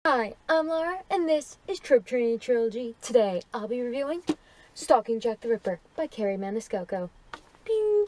Hi, I'm Laura, and this is tropetrinitytrilogy. Today, I'll be reviewing Stalking Jack the Ripper by Kerri Maniscalco. Pew!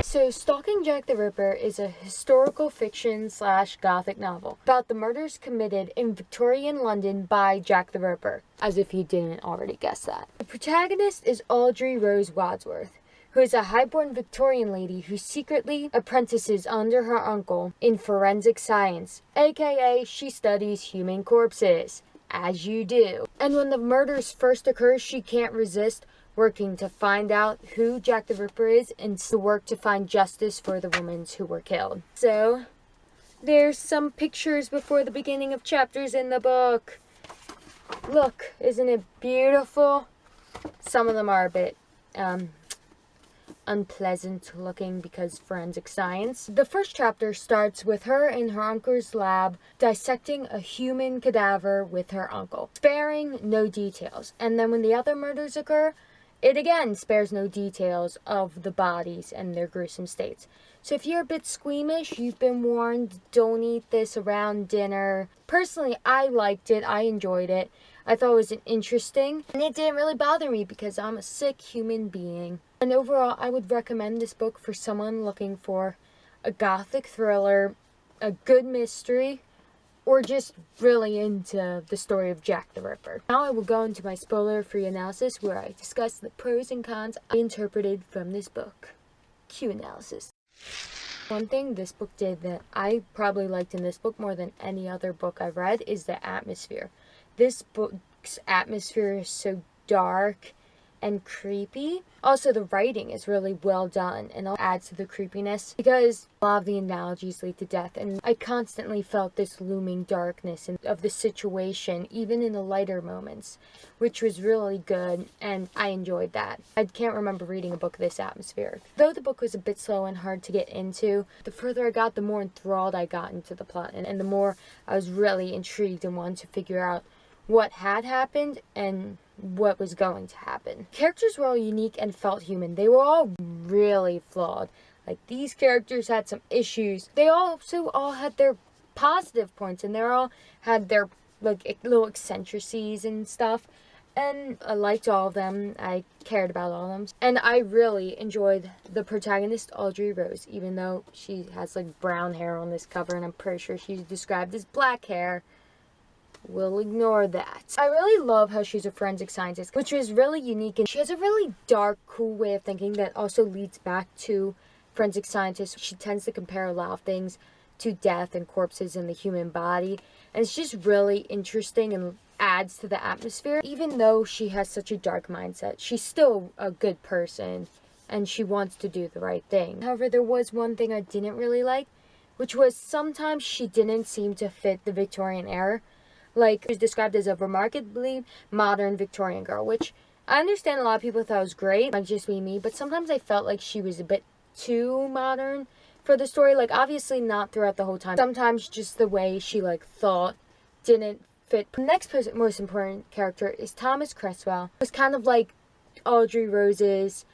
So, Stalking Jack the Ripper is a historical fiction / gothic novel about the murders committed in Victorian London by Jack the Ripper, as if you didn't already guess that. The protagonist is Audrey Rose Wadsworth, who is a highborn Victorian lady who secretly apprentices under her uncle in forensic science, aka she studies human corpses, as you do. And when the murders first occur, she can't resist working to find out who Jack the Ripper is and to work to find justice for the women who were killed. So, there's some pictures before the beginning of chapters in the book. Look, isn't it beautiful? Some of them are a bit, unpleasant looking because forensic science. The first chapter starts with her in her uncle's lab dissecting a human cadaver with her uncle, sparing no details. And then when the other murders occur, it again spares no details of the bodies and their gruesome states. So if you're a bit squeamish, you've been warned, don't eat this around dinner. Personally, I liked it. I enjoyed it. I thought it was interesting, and it didn't really bother me because I'm a sick human being. And overall, I would recommend this book for someone looking for a gothic thriller, a good mystery, or just really into the story of Jack the Ripper. Now I will go into my spoiler-free analysis where I discuss the pros and cons I interpreted from this book. Cue analysis. One thing this book did that I probably liked in this book more than any other book I've read is the atmosphere. This book's atmosphere is so dark and creepy. Also, the writing is really well done and adds to the creepiness because a lot of the analogies lead to death, and I constantly felt this looming darkness of the situation, even in the lighter moments, which was really good, and I enjoyed that. I can't remember reading a book this atmospheric. Though the book was a bit slow and hard to get into, the further I got, the more enthralled I got into the plot, and the more I was really intrigued and wanted to figure out what had happened and what was going to happen. Characters were all unique and felt human. They were all really flawed. Like, these characters had some issues. They also all had their positive points, and they all had their like little eccentricities and stuff. And I liked all of them. I cared about all of them. And I really enjoyed the protagonist, Audrey Rose, even though she has like brown hair on this cover, and I'm pretty sure she's described as black hair. We'll ignore that. I really love how she's a forensic scientist, which is really unique, and she has a really dark, cool way of thinking that also leads back to forensic scientists. She tends to compare a lot of things to death and corpses in the human body, and it's just really interesting and adds to the atmosphere. Even though she has such a dark mindset, she's still a good person, and she wants to do the right thing. However, there was one thing I didn't really like, which was sometimes she didn't seem to fit the Victorian era. Like, she was described as a remarkably modern Victorian girl, which I understand a lot of people thought was great, might just be me, but sometimes I felt like she was a bit too modern for the story. Like, obviously not throughout the whole time. Sometimes just the way she, like, thought didn't fit. The next most important character is Thomas Cresswell. It was kind of like Audrey Rose's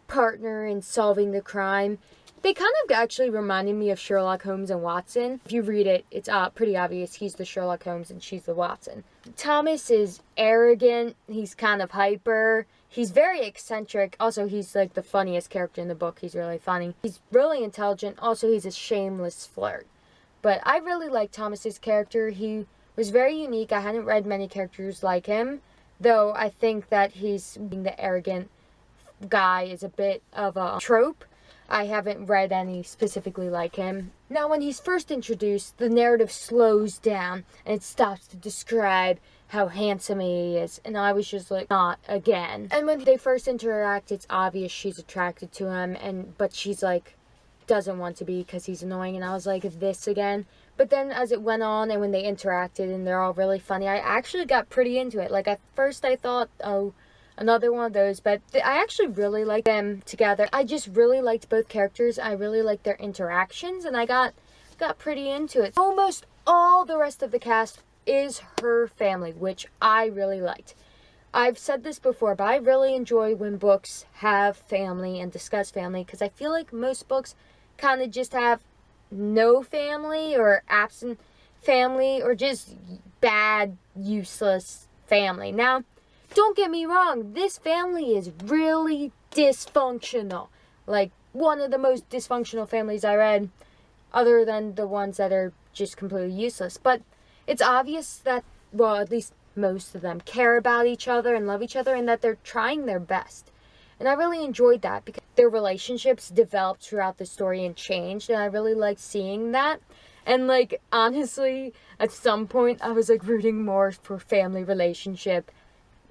partner in solving the crime. They kind of actually reminded me of Sherlock Holmes and Watson. If you read it, it's pretty obvious he's the Sherlock Holmes and she's the Watson. Thomas is arrogant. He's kind of hyper. He's very eccentric. Also, he's like the funniest character in the book. He's really funny. He's really intelligent. Also, he's a shameless flirt. But I really like Thomas's character. He was very unique. I hadn't read many characters like him, though I think that he's being the arrogant guy is a bit of a trope. I haven't read any specifically like him. Now, when he's first introduced, the narrative slows down and it stops to describe how handsome he is, and I was just like, not again. And when they first interact, it's obvious she's attracted to him, but she's like, doesn't want to be because he's annoying, and I was like, this again. But then as it went on and when they interacted and they're all really funny, I actually got pretty into it. Like, at first I thought, oh, another one of those, but I actually really liked them together. I just really liked both characters. I really liked their interactions, and I got pretty into it. Almost all the rest of the cast is her family, which I really liked. I've said this before, but I really enjoy when books have family and discuss family, because I feel like most books kind of just have no family or absent family or just bad, useless family. Now, don't get me wrong, this family is really dysfunctional. Like, one of the most dysfunctional families I read, other than the ones that are just completely useless. But it's obvious that, well, at least most of them care about each other and love each other, and that they're trying their best. And I really enjoyed that because their relationships developed throughout the story and changed, and I really liked seeing that. And, like, honestly, at some point, I was, like, rooting more for family relationship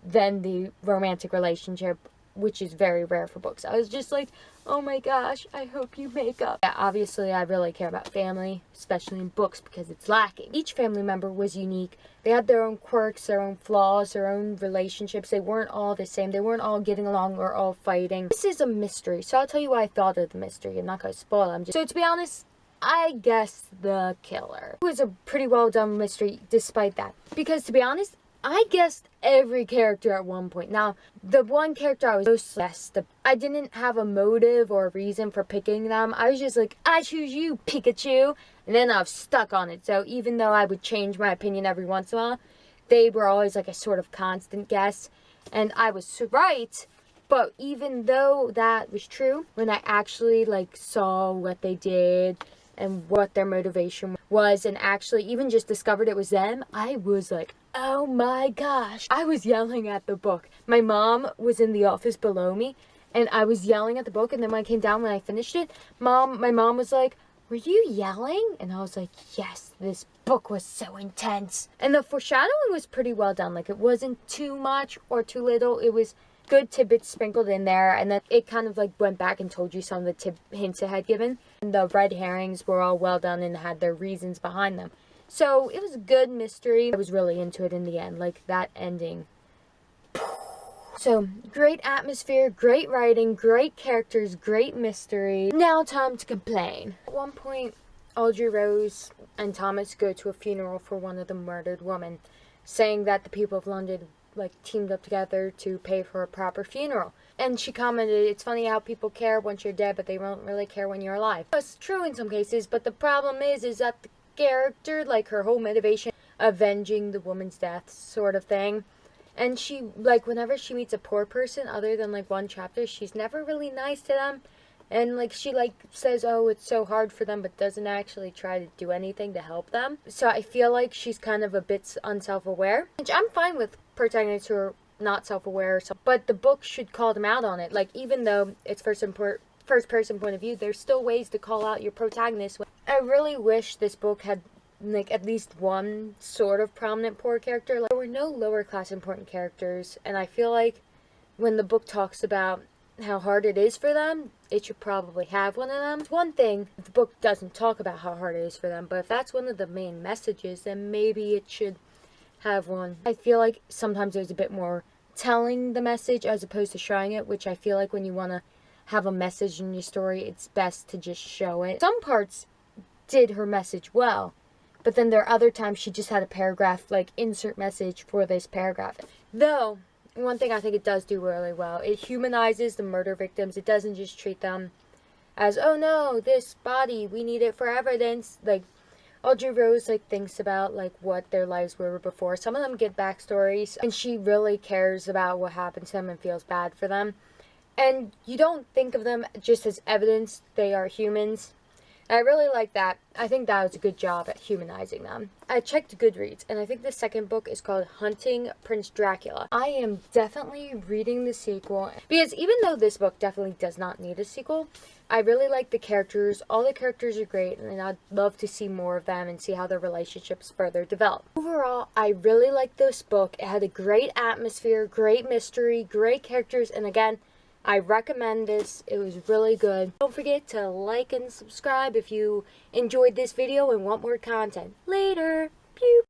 than the romantic relationship, which is very rare for books. I was just like, oh my gosh, I hope you make up. Yeah, obviously, I really care about family, especially in books, because it's lacking. Each family member was unique. They had their own quirks, their own flaws, their own relationships. They weren't all the same. They weren't all getting along or all fighting. This is a mystery, so I'll tell you what I thought of the mystery. I'm not going to spoil it. So, to be honest, I guess the killer. It was a pretty well done mystery despite that. Because, to be honest, I guessed every character at one point. Now, the one character I was most guessed, I didn't have a motive or a reason for picking them. I was just like, I choose you, Pikachu. And then I was stuck on it. So even though I would change my opinion every once in a while, they were always like a sort of constant guess. And I was right. But even though that was true, when I actually like saw what they did and what their motivation was, and actually even just discovered it was them, I was like, oh my gosh. I was yelling at the book. My mom was in the office below me, and I was yelling at the book, and then when I came down, when I finished it, my mom was like, were you yelling? And I was like, yes, this book was so intense. And the foreshadowing was pretty well done. Like, it wasn't too much or too little. It was good tidbits sprinkled in there, and then it kind of like went back and told you some of the hints it had given. And the red herrings were all well done and had their reasons behind them. So it was a good mystery. I was really into it in the end, like that ending. So, great atmosphere, great writing, great characters, great mystery. Now time to complain. At one point, Audrey Rose and Thomas go to a funeral for one of the murdered women, saying that the people of London like teamed up together to pay for a proper funeral. And she commented, it's funny how people care once you're dead, but they don't really care when you're alive. It's true in some cases, but the problem is that the character, like her whole motivation, avenging the woman's death sort of thing. And she, like, whenever she meets a poor person, other than like one chapter, she's never really nice to them. And like she like says, oh, it's so hard for them, but doesn't actually try to do anything to help them. So I feel like she's kind of a bit unself-aware, which I'm fine with protagonists who are not self-aware, but the book should call them out on it. Like, even though it's first person point of view, there's still ways to call out your protagonist. I really wish this book had like at least one sort of prominent poor character. Like, there were no lower class important characters, and I feel like when the book talks about how hard it is for them, it should probably have one of them. It's one thing if the book doesn't talk about how hard it is for them, but if that's one of the main messages, then maybe it should have one. I feel like sometimes there's a bit more telling the message as opposed to showing it, which I feel like when you want to have a message in your story, it's best to just show it. Some parts did her message well, but then there are other times she just had a paragraph, like, insert message for this paragraph. Though, one thing I think it does do really well, it humanizes the murder victims. It doesn't just treat them as, oh no, this body, we need it for evidence. Like, Audrey Rose, like, thinks about, like, what their lives were before. Some of them get backstories, and she really cares about what happened to them and feels bad for them. And you don't think of them just as evidence. They are humans. And I really like that. I think that was a good job at humanizing them. I checked Goodreads, and I think the second book is called Hunting Prince Dracula. I am definitely reading the sequel, because even though this book definitely does not need a sequel, I really like the characters. All the characters are great, and I'd love to see more of them and see how their relationships further develop. Overall, I really liked this book. It had a great atmosphere, great mystery, great characters, and again, I recommend this. It was really good. Don't forget to like and subscribe if you enjoyed this video and want more content. Later! Pew!